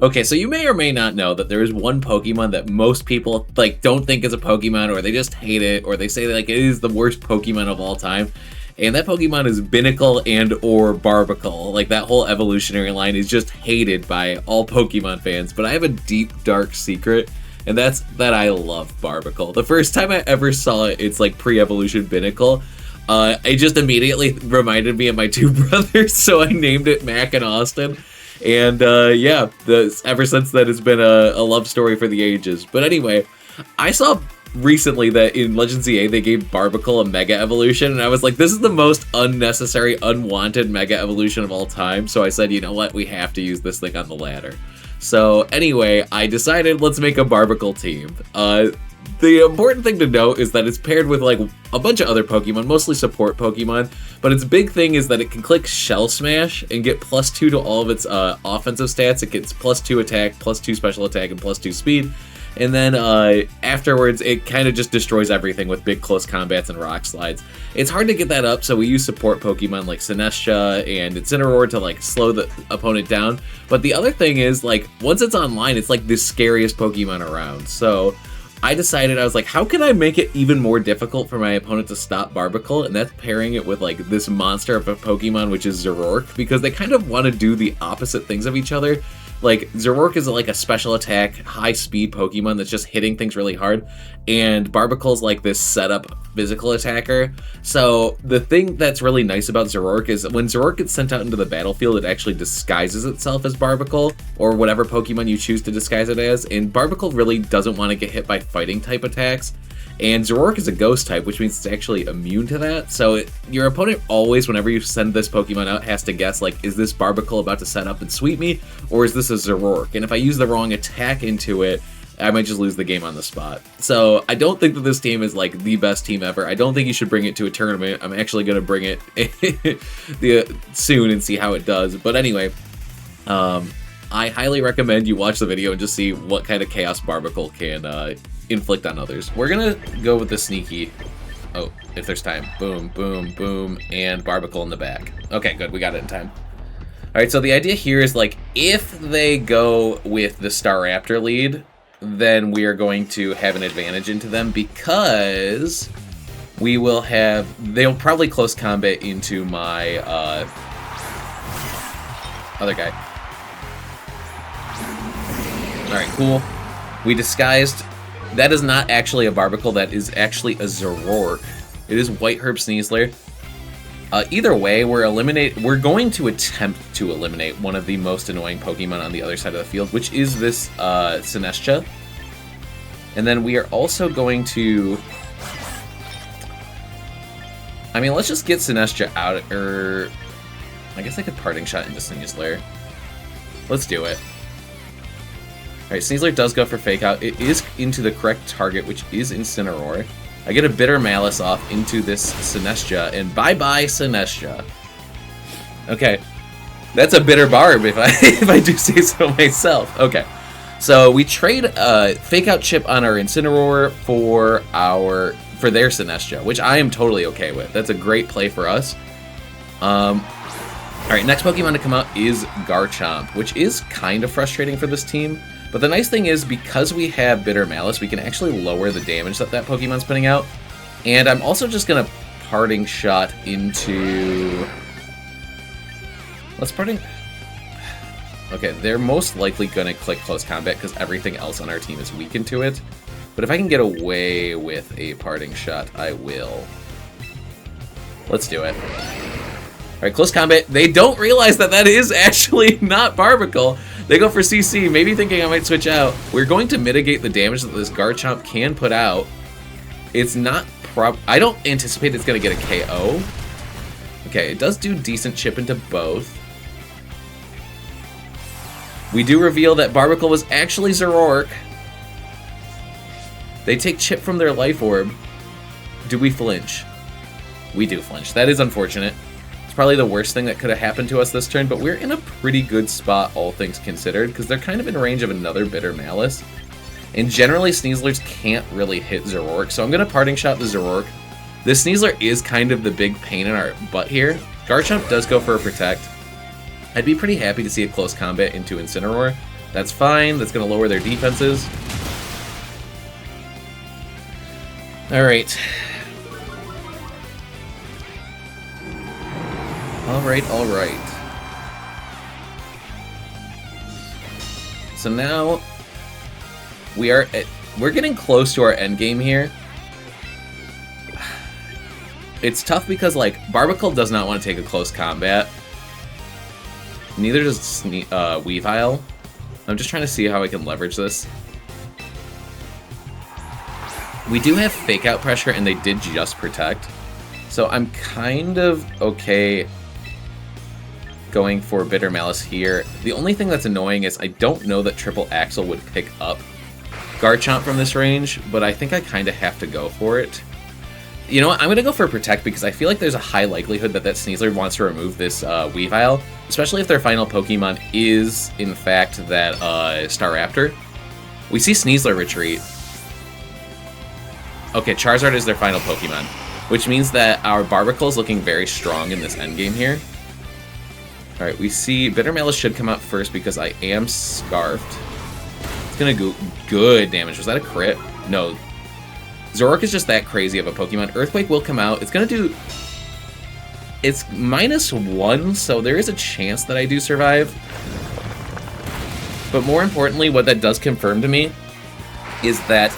Okay, so you may or may not know that there is one Pokemon that most people like don't think is a Pokemon, or they just hate it, or they say like it is the worst Pokemon of all time. And that Pokemon is Binacle and or Barbaracle. Like, that whole evolutionary line is just hated by all Pokemon fans. But I have a deep, dark secret, and that's that I love Barbaracle. The first time I ever saw it, it's like pre-evolution Binacle. It just immediately reminded me of my two brothers, so I named it Mac and Austin. And yeah, ever since then, it's been a love story for the ages. But anyway, I saw recently that in Legends ZA they gave Barbaracle a Mega Evolution, and I was like, this is the most unnecessary, unwanted Mega Evolution of all time. So I said, you know what, we have to use this thing on the ladder. So anyway, I decided let's make a Barbaracle team. The important thing to note is that it's paired with like a bunch of other Pokemon, mostly support Pokemon, but its big thing is that it can click Shell Smash and get +2 to all of its offensive stats. It gets +2 attack, +2 special attack, and +2 speed. And then afterwards, it kind of just destroys everything with big close combats and rock slides. It's hard to get that up, so we use support Pokemon like Sinestcha and Incineroar to like slow the opponent down. But the other thing is, like, once it's online, it's like the scariest Pokemon around. So I decided, I was like, how can I make it even more difficult for my opponent to stop Barbaracle? And that's pairing it with like this monster of a Pokemon, which is Zoroark, because they kind of want to do the opposite things of each other. Like, Zoroark is like a special attack, high speed Pokemon that's just hitting things really hard, and Barbacle's like this setup physical attacker. So the thing that's really nice about Zoroark is when Zoroark gets sent out into the battlefield, it actually disguises itself as Barbaracle, or whatever Pokemon you choose to disguise it as, and Barbaracle really doesn't want to get hit by fighting type attacks. And Zoroark is a ghost type, which means it's actually immune to that. So your opponent always, whenever you send this Pokemon out, has to guess, like, is this Barbaracle about to set up and sweep me, or is this a Zoroark? And if I use the wrong attack into it, I might just lose the game on the spot. So I don't think that this team is, like, the best team ever. I don't think you should bring it to a tournament. I'm actually going to bring it soon and see how it does. But anyway, I highly recommend you watch the video and just see what kind of chaos Barbaracle can inflict on others. We're gonna go with the sneaky. Oh, if there's time. Boom, boom, boom, and Barbaracle in the back. Okay, good, we got it in time. Alright, so the idea here is, like, if they go with the Staraptor lead, then we are going to have an advantage into them, because we will have, they'll probably close combat into my other guy. Alright, cool. We disguised. That is not actually a Barbaracle, that is actually a Zoroark. It is White Herb Sneasler. Either way, we're going to attempt to eliminate one of the most annoying Pokemon on the other side of the field, which is this Sinestcha. And then we are also going to, I mean, let's just get Sinestcha out, or I guess I could Parting Shot into Sneasler. Let's do it. Alright, Sneasler does go for Fake Out. It is into the correct target, which is Incineroar. I get a Bitter Malice off into this Sinestcha, and bye-bye Sinestcha. Okay, that's a Bitter Barb if I do say so myself. Okay, so we trade Fake Out Chip on our Incineroar for their Sinestcha, which I am totally okay with. That's a great play for us. Alright, next Pokemon to come out is Garchomp, which is kind of frustrating for this team. But the nice thing is, because we have Bitter Malice, we can actually lower the damage that Pokemon's putting out. And I'm also just going to Parting Shot into... Let's Parting... Okay, they're most likely going to click Close Combat because everything else on our team is weakened to it. But if I can get away with a Parting Shot, I will. Let's do it. Alright, Close Combat. They don't realize that that is actually not Barbaracle. They go for CC, maybe thinking I might switch out. We're going to mitigate the damage that this Garchomp can put out. It's not I don't anticipate it's going to get a KO. Okay, it does do decent chip into both. We do reveal that Barbaracle was actually Zoroark. They take chip from their Life Orb. Do we flinch? We do flinch. That is unfortunate. Probably the worst thing that could have happened to us this turn, but we're in a pretty good spot, all things considered, because they're kind of in range of another Bitter Malice. And generally, Sneaslers can't really hit Zoroark, so I'm going to Parting Shot the Zoroark. This Sneasler is kind of the big pain in our butt here. Garchomp does go for a Protect. I'd be pretty happy to see a Close Combat into Incineroar, That's fine. That's going to lower their defenses. Alright. Alright. So now we're getting close to our end game here. It's tough because, like, Barbaracle does not want to take a close combat. Neither does Weavile. I'm just trying to see how I can leverage this. We do have Fake Out pressure, and they did just protect. So I'm kind of okay going for Bitter Malice here. The only thing that's annoying is I don't know that Triple Axle would pick up Garchomp from this range, but I think I kind of have to go for it. You know what? I'm going to go for Protect because I feel like there's a high likelihood that Sneasler wants to remove this Weavile, especially if their final Pokemon is, in fact, that Staraptor. We see Sneasler retreat. Okay, Charizard is their final Pokemon, which means that our Barbaracle is looking very strong in this endgame here. Alright, we see Bitter Malice should come out first because I am Scarfed. It's going to go good damage. Was that a crit? No. Zoroark is just that crazy of a Pokemon. Earthquake will come out. It's going to do... It's -1, so there is a chance that I do survive. But more importantly, what that does confirm to me is that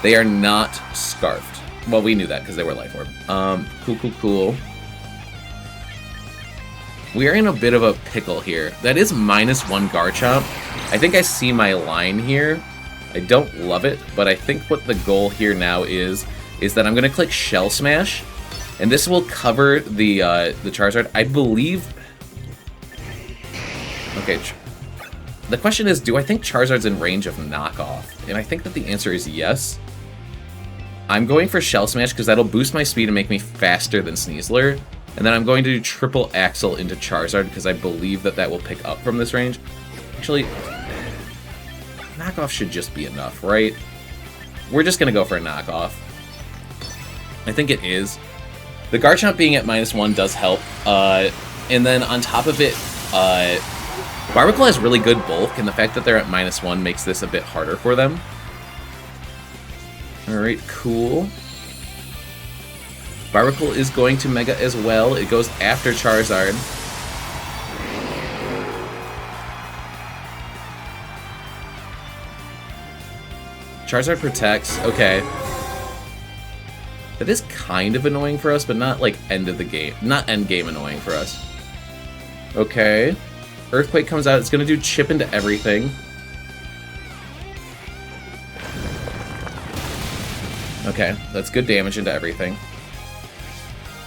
they are not Scarfed. Well, we knew that because they were Life Orb. Cool. We are in a bit of a pickle here. That is -1 Garchomp. I think I see my line here. I don't love it, but I think what the goal here now is that I'm going to click Shell Smash, and this will cover the Charizard. I believe... Okay, the question is, do I think Charizard's in range of knockoff? And I think that the answer is yes. I'm going for Shell Smash because that'll boost my speed and make me faster than Sneasler. And then I'm going to do Triple Axle into Charizard because I believe that that will pick up from this range. Actually, knockoff should just be enough, right? We're just going to go for a knockoff. I think it is. The Garchomp being at -1 does help. And then on top of it, Barbaracle has really good bulk, and the fact that they're at -1 makes this a bit harder for them. Alright, cool. Barbaracle is going to Mega as well. It goes after Charizard. Charizard protects. Okay. That is kind of annoying for us, but not like end of the game. Not end game annoying for us. Okay. Earthquake comes out. It's going to do chip into everything. Okay, that's good damage into everything.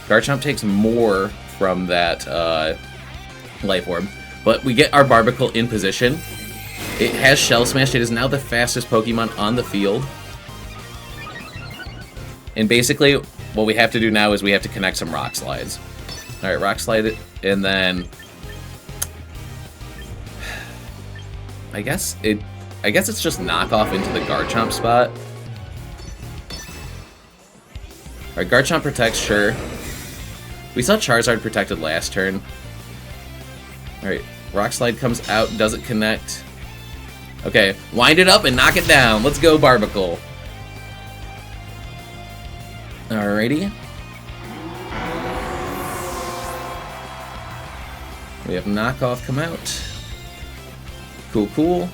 Garchomp takes more from that Life Orb, but we get our Barbaracle in position. It has Shell Smash. It is now the fastest Pokemon on the field. And basically, what we have to do now is we have to connect some Rock Slides. Alright, Rock Slide it, and then... I guess it's just knockoff into the Garchomp spot. Alright, Garchomp protects, sure. We saw Charizard protected last turn. Alright, Rock Slide comes out, doesn't connect. Okay, wind it up and knock it down. Let's go, Barbaracle. Alrighty. We have knockoff come out. Cool.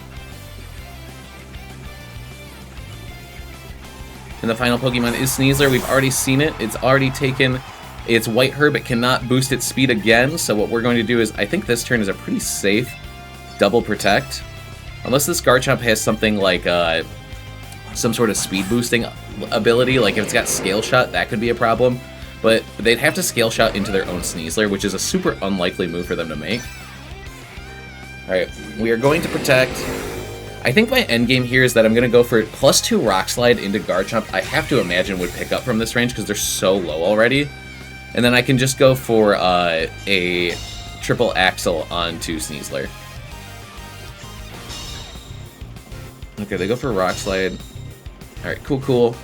And the final Pokemon is Sneasler. We've already seen it. It's already taken its White Herb. It cannot boost its speed again. So what we're going to do is, I think this turn is a pretty safe double protect. Unless this Garchomp has something like some sort of speed boosting ability. Like if it's got Scale Shot, that could be a problem. But they'd have to Scale Shot into their own Sneasler, which is a super unlikely move for them to make. Alright, we are going to protect. I think my endgame here is that I'm going to go for +2 Rock Slide into Garchomp. I have to imagine would pick up from this range because they're so low already. And then I can just go for a Triple Axle onto Sneasler. Okay, they go for Rock Slide. Alright, cool.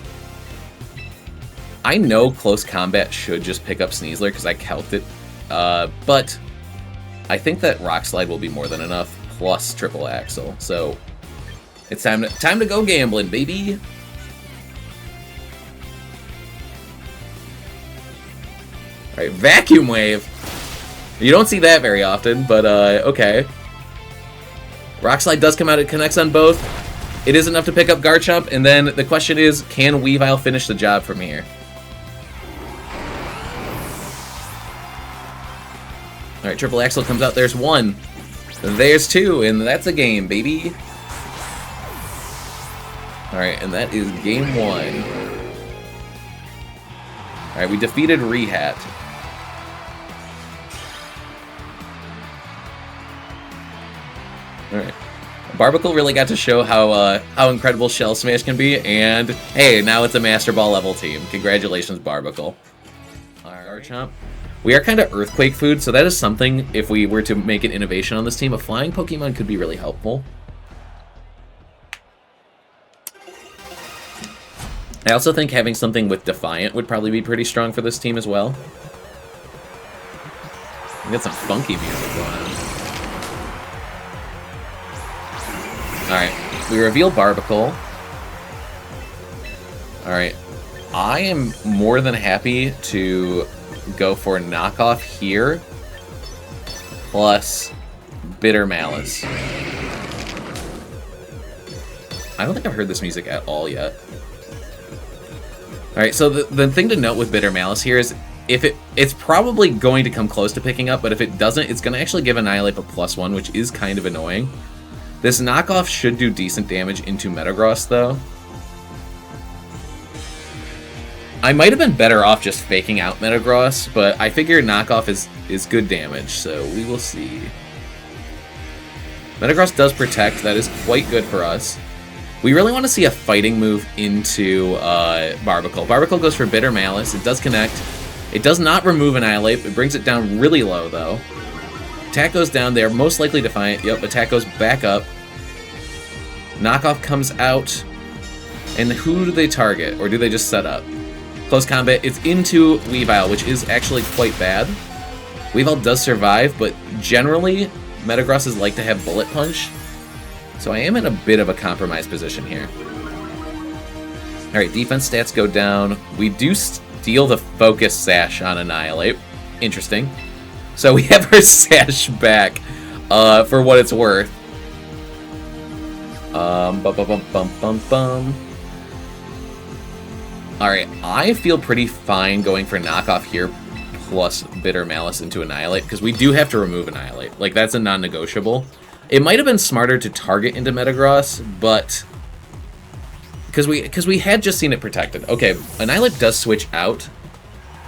I know Close Combat should just pick up Sneasler because I calced it. But I think that Rock Slide will be more than enough. plus triple axle. So it's time to go gambling, baby. All right, vacuum wave. You don't see that very often, but okay. Rock Slide does come out. It connects on both. It is enough to pick up Garchomp, and then the question is, can Weavile finish the job from here? All right, triple axle comes out. There's one. There's two, and that's a game, baby. All right, and that is game one. All right, we defeated Rehat. All right. Barbaracle really got to show how incredible Shell Smash can be, and hey, now it's a Master Ball level team. Congratulations, Barbaracle. Alright, Garchomp. We are kind of Earthquake food, so that is something, if we were to make an innovation on this team, a flying Pokemon could be really helpful. I also think having something with Defiant would probably be pretty strong for this team as well. We got some funky music going on. Alright, we reveal Barbaracle. Alright, I am more than happy to go for knockoff here, plus Bitter Malice. I don't think I've heard this music at all yet. Alright, so the thing to note with Bitter Malice here is if it's probably going to come close to picking up, but if it doesn't, it's going to actually give Annihilate a +1, which is kind of annoying. This knockoff should do decent damage into Metagross, though. I might have been better off just faking out Metagross, but I figure knockoff is good damage, so we will see. Metagross does protect. That is quite good for us. We really want to see a fighting move into Barbaracle. Barbaracle goes for Bitter Malice. It does connect. It does not remove Annihilate. It brings it down really low, though. Attack goes down there, most likely Defiant. Yep, attack goes back up. Knockoff comes out. And who do they target? Or do they just set up? Close combat. It's into Weavile, which is actually quite bad. Weavile does survive, but generally, Metagrosses like to have Bullet Punch. So I am in a bit of a compromised position here. Alright, defense stats go down. We do steal the Focus Sash on Annihilate. Interesting. So we have our Sash back, for what it's worth. Alright, I feel pretty fine going for knockoff here, plus Bitter Malice into Annihilate, because we do have to remove Annihilate. Like, that's a non-negotiable. It might have been smarter to target into Metagross, but because we had just seen it protected. Okay, Annihilate does switch out.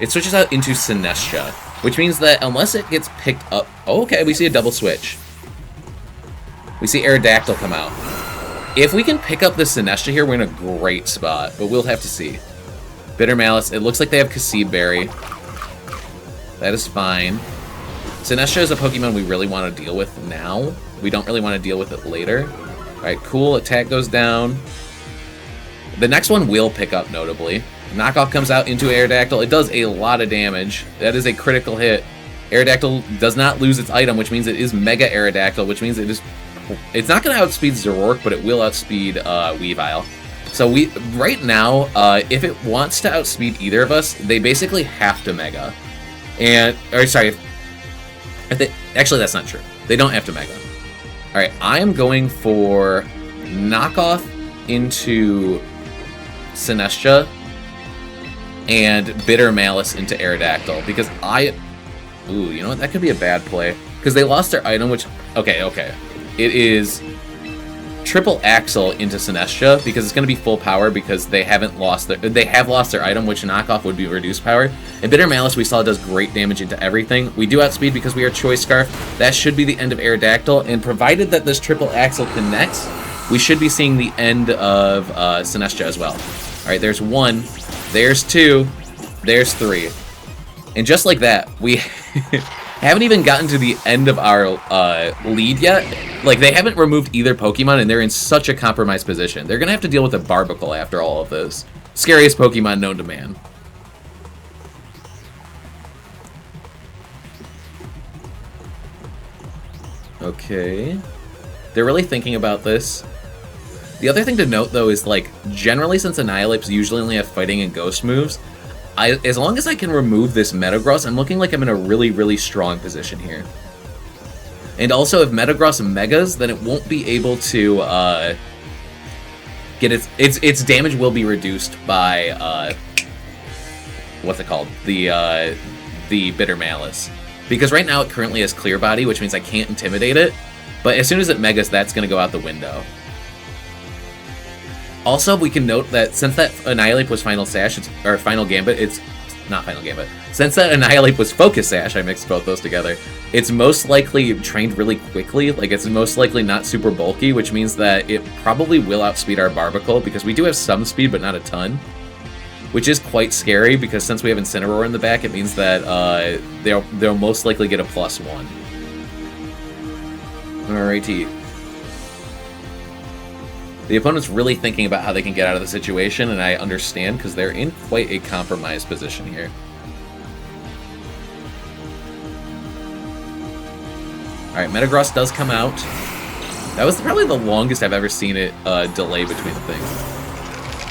It switches out into Sinestcha, which means that unless it gets picked up... Oh, okay, we see a double switch. We see Aerodactyl come out. If we can pick up the Sinestcha here, we're in a great spot, but we'll have to see. Bitter Malice, it looks like they have Kasib Berry. That is fine. Sinestcha is a Pokemon we really want to deal with now. We don't really want to deal with it later. Alright, cool, attack goes down. The next one will pick up, notably. Knockoff comes out into Aerodactyl. It does a lot of damage. That is a critical hit. Aerodactyl does not lose its item, which means it is Mega Aerodactyl, which means it's not going to outspeed Zoroark, but it will outspeed Weavile. So right now, if it wants to outspeed either of us, they basically have to Mega. Actually, that's not true. They don't have to Mega. Alright, I am going for knockoff into Sinestcha and Bitter Malice into Aerodactyl, because ooh, you know what? That could be a bad play. Because they lost their item, which... Okay. It is Triple Axle into Sinestcha, because it's going to be full power, because they have lost their item, which knockoff would be reduced power. And Bitter Malice, we saw, does great damage into everything. We do outspeed because we are Choice Scarf. That should be the end of Aerodactyl, and provided that this Triple Axle connects, we should be seeing the end of Sinestcha as well. Alright, there's one, there's two, there's three. And just like that, we haven't even gotten to the end of our lead yet. Like, they haven't removed either Pokemon, and they're in such a compromised position. They're going to have to deal with a Barbaracle after all of this. Scariest Pokemon known to man. Okay. They're really thinking about this. The other thing to note, though, is, like, generally since Annihilates usually only have fighting and ghost moves, as long as I can remove this Metagross, I'm looking like I'm in a really, really strong position here. And also, if Metagross Megas, then it won't be able to get its damage will be reduced by what's it called? The Bitter Malice. Because right now it currently has Clear Body, which means I can't intimidate it. But as soon as it Megas, that's going to go out the window. Also, we can note that since that Annihilate was Final Sash, or Final Gambit, it's not Final Gambit. Since that Annihilate was Focus Sash, I mixed both those together, it's most likely trained really quickly. Like, it's most likely not super bulky, which means that it probably will outspeed our Barbaracle, because we do have some speed, but not a ton. Which is quite scary, because since we have Incineroar in the back, it means that they'll most likely get a +1. Alrighty. The opponent's really thinking about how they can get out of the situation, and I understand, because they're in quite a compromised position here. Alright, Metagross does come out. That was probably the longest I've ever seen it delay between things.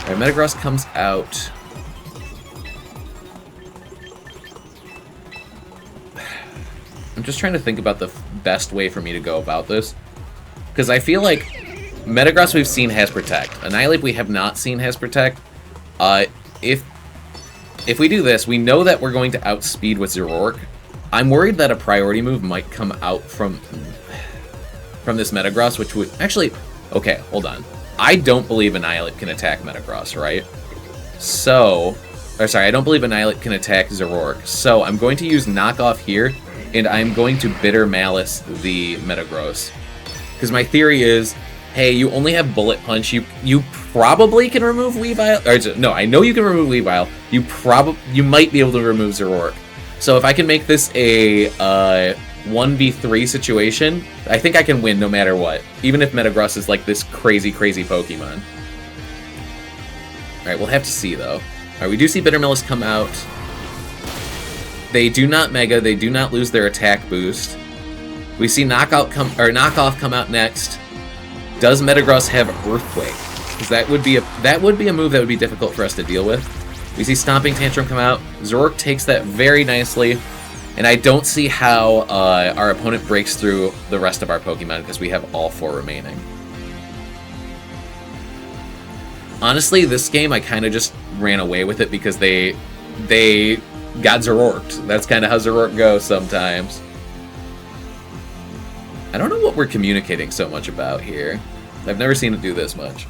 Alright, Metagross comes out. I'm just trying to think about the best way for me to go about this. Because I feel like Metagross we've seen has Protect. Annihilate we have not seen has Protect. If we do this, we know that we're going to outspeed with Zoroark. I'm worried that a priority move might come out from this Metagross, which would... Actually, okay, hold on. I don't believe Annihilate can attack Metagross, right? So... Or sorry, I don't believe Annihilate can attack Zoroark. So I'm going to use Knockoff here, and I'm going to Bitter Malice the Metagross. Because my theory is, hey, you only have Bullet Punch. You probably can remove Weavile. Or no, I know you can remove Weavile. You might be able to remove Zoroark. So if I can make this a 1v3 situation, I think I can win no matter what. Even if Metagross is like this crazy, crazy Pokemon. Alright, we'll have to see though. Alright, we do see Bitter Malice come out. They do not Mega, they do not lose their attack boost. We see Knockoff come out next. Does Metagross have Earthquake? Because that would be a move that would be difficult for us to deal with. We see Stomping Tantrum come out. Zoroark takes that very nicely, and I don't see how our opponent breaks through the rest of our Pokemon because we have all 4 remaining. Honestly, this game I kind of just ran away with it because they got Zoroarked. That's kind of how Zoroark goes sometimes. I don't know what we're communicating so much about here. I've never seen it do this much.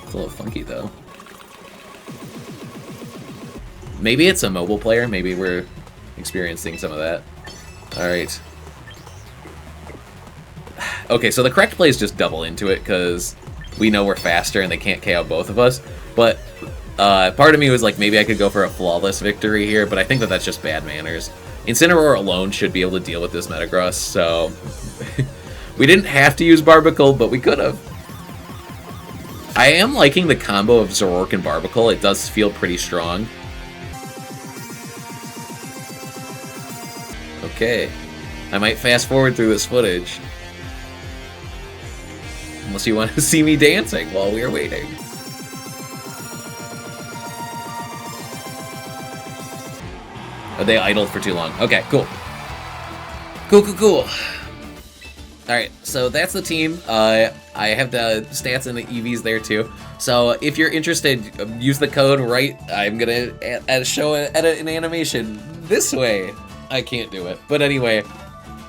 It's a little funky, though. Maybe it's a mobile player. Maybe we're experiencing some of that. Alright. Okay, so the correct play is just double into it, because we know we're faster and they can't KO both of us. But part of me was like, maybe I could go for a flawless victory here, but I think that that's just bad manners. Incineroar alone should be able to deal with this Metagross, so... we didn't have to use Barbaracle, but we could have. I am liking the combo of Zoroark and Barbaracle. It does feel pretty strong. Okay. I might fast forward through this footage. Unless you want to see me dancing while we are waiting. Oh, they idled for too long. Okay, cool. Cool. Alright, so that's the team. I have the stats and the EVs there too. So if you're interested, use the code right. I'm gonna edit an animation this way. I can't do it, but anyway,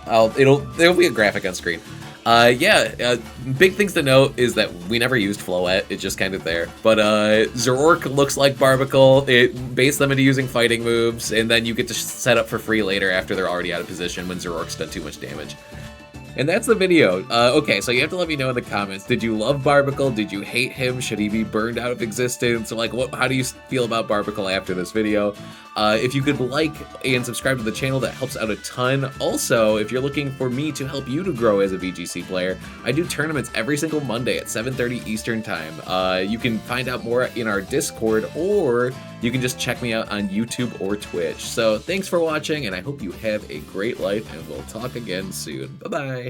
there'll be a graphic on screen. Big things to note is that we never used Floette, it's just kind of there. But Zoroark looks like Barbaracle, it baits them into using fighting moves, and then you get to set up for free later after they're already out of position when Zoroark's done too much damage. And that's the video. Okay, so you have to let me know in the comments, did you love Barbaracle? Did you hate him? Should he be burned out of existence? Like, how do you feel about Barbaracle after this video? If you could like and subscribe to the channel, that helps out a ton. Also, if you're looking for me to help you to grow as a VGC player, I do tournaments every single Monday at 7:30 Eastern Time. You can find out more in our Discord, or you can just check me out on YouTube or Twitch. So thanks for watching, and I hope you have a great life, and we'll talk again soon. Bye-bye.